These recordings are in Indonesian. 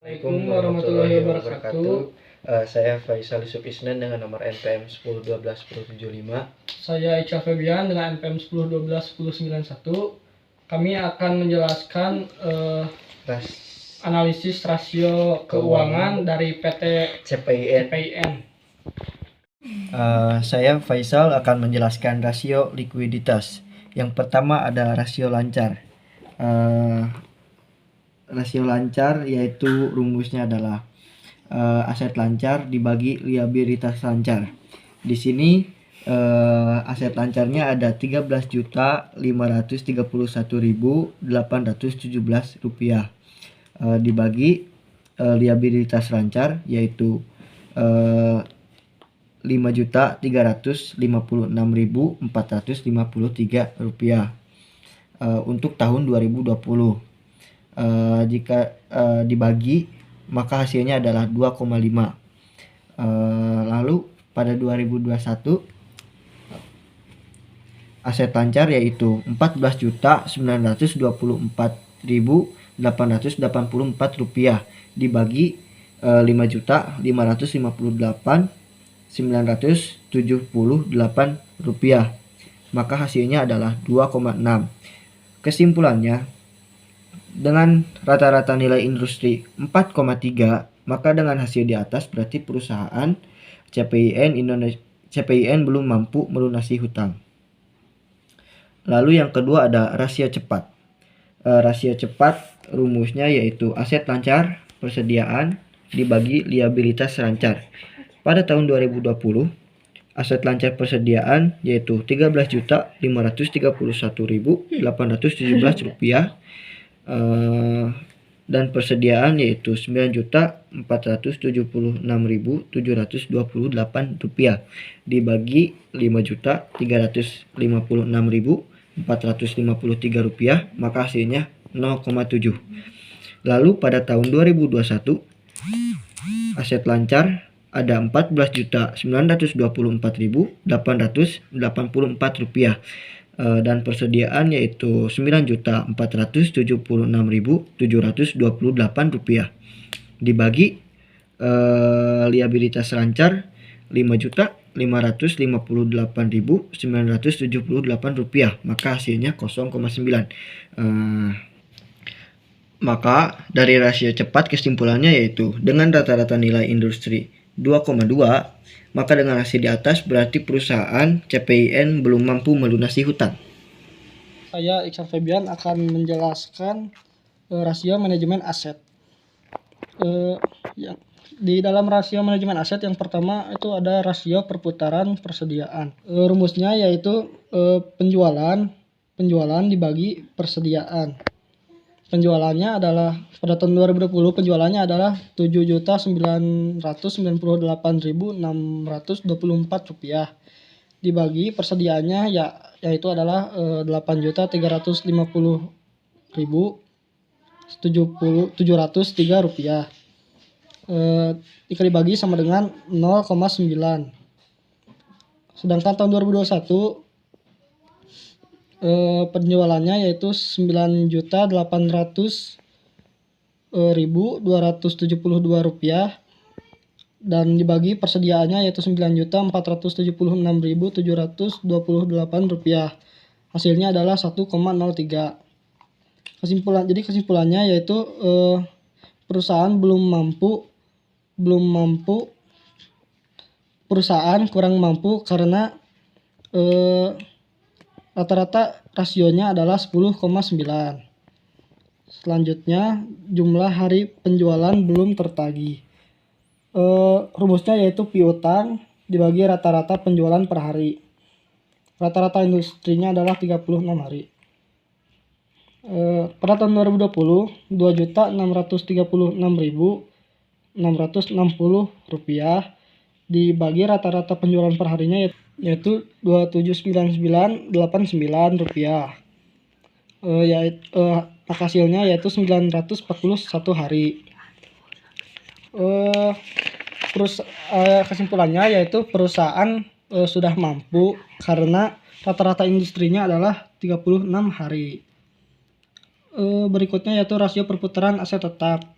Assalamualaikum warahmatullahi wabarakatuh. Saya Faisal Yusuf Isnan dengan nomor NPM 10121075. Saya Ica Febian dengan NPM 10121091. Kami akan menjelaskan analisis rasio keuangan dari PT CPIN. Saya Faisal akan menjelaskan rasio likuiditas. Yang pertama ada rasio lancar. Rasio lancar yaitu rumusnya adalah aset lancar dibagi liabilitas lancar. Di sini aset lancarnya ada 13.531.817 rupiah, dibagi liabilitas lancar yaitu 5.356.453 rupiah untuk tahun 2020. Jika dibagi maka hasilnya adalah 2,5. Lalu pada 2021 aset lancar yaitu 14.924.884 rupiah dibagi 5.558.978 rupiah, maka hasilnya adalah 2,6. Kesimpulannya, dengan rata-rata nilai industri 4,3, maka dengan hasil di atas berarti perusahaan CPIN belum mampu melunasi hutang. Lalu yang kedua ada rasio cepat. Rasio cepat rumusnya yaitu aset lancar persediaan dibagi liabilitas lancar. Pada tahun 2020 aset lancar persediaan yaitu 13.531.817 rupiah, dan persediaan yaitu 9.476.728 rupiah dibagi 5.356.453 rupiah, maka hasilnya 0,7. Lalu pada tahun 2021 aset lancar ada 14.924.884 rupiah, dan persediaan yaitu 9.476.728 rupiah dibagi liabilitas lancar 5.558.978 rupiah, maka hasilnya 0,9. Maka dari rasio cepat kesimpulannya yaitu dengan rata-rata nilai industri 2,2, maka dengan hasil di atas berarti perusahaan CPIN belum mampu melunasi hutang. Saya Iksan Febian akan menjelaskan rasio manajemen aset. Di dalam rasio manajemen aset yang pertama itu ada rasio perputaran persediaan. Rumusnya yaitu penjualan dibagi persediaan. Penjualannya adalah pada tahun 2020 penjualannya adalah 7.998.624 rupiah dibagi persediaannya yaitu adalah 8.350.703 rupiah, dibagi sama dengan 0,9. Sedangkan tahun 2021 penjualannya yaitu 9.800.272 rupiah dan dibagi persediaannya yaitu 9.476.728 rupiah, hasilnya adalah 1,03. Kesimpulannya yaitu perusahaan kurang mampu karena rata-rata rasionya adalah 10,9. Selanjutnya jumlah hari penjualan belum tertagih. Rumusnya yaitu piutang dibagi rata-rata penjualan per hari. Rata-rata industrinya adalah 36 hari. Pada tahun 2020 2.636.660 rupiah dibagi rata-rata penjualan per harinya yaitu 279989 rupiah. Hasilnya yaitu 941 hari. Kesimpulannya yaitu perusahaan sudah mampu karena rata-rata industrinya adalah 36 hari. Berikutnya yaitu rasio perputaran aset tetap.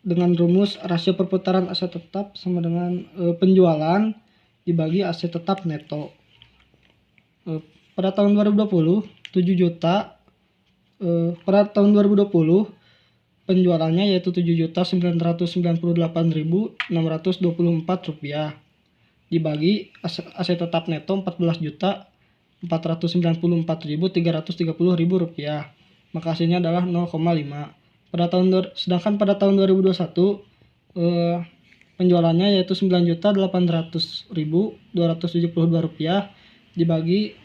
dengan rumus rasio perputaran aset tetap sama dengan penjualan dibagi aset tetap neto. Pada tahun 2020 7 juta pada tahun 2020 penjualannya yaitu Rp7.998.624 dibagi aset tetap neto Rp14.494.330 maka hasilnya adalah 0,5. Sedangkan pada tahun 2021 penjualannya yaitu Rp9.800.272 dibagi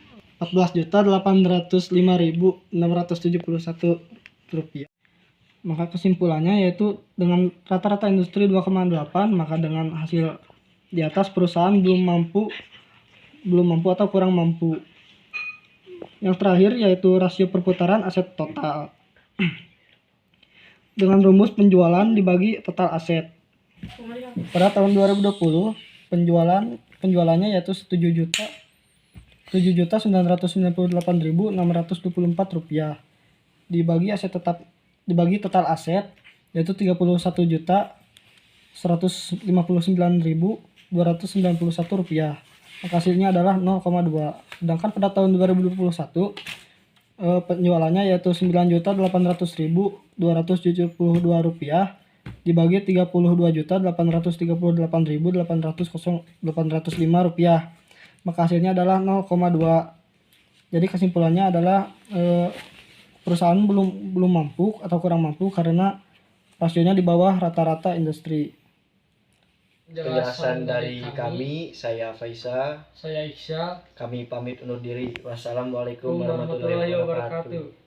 Rp14.805.671. Maka kesimpulannya yaitu dengan rata-rata industri 2,8, maka dengan hasil di atas perusahaan belum mampu atau kurang mampu. Yang terakhir yaitu rasio perputaran aset total. Dengan rumus penjualan dibagi total aset. Pada tahun 2020 penjualannya yaitu Rp7.998.624 dibagi total aset yaitu Rp31.159.291. Maka hasilnya adalah 0,2. Sedangkan pada tahun 2021 penjualannya yaitu Rp9.800.272 dibagi Rp32.838.805. Maka hasilnya adalah 0,2. Jadi kesimpulannya adalah perusahaan belum mampu atau kurang mampu karena rasionya di bawah rata-rata industri. Penjelasan dari kami, saya Faisa, Saya Iqsyal. kami pamit undur diri. Wassalamualaikum warahmatullahi wabarakatuh.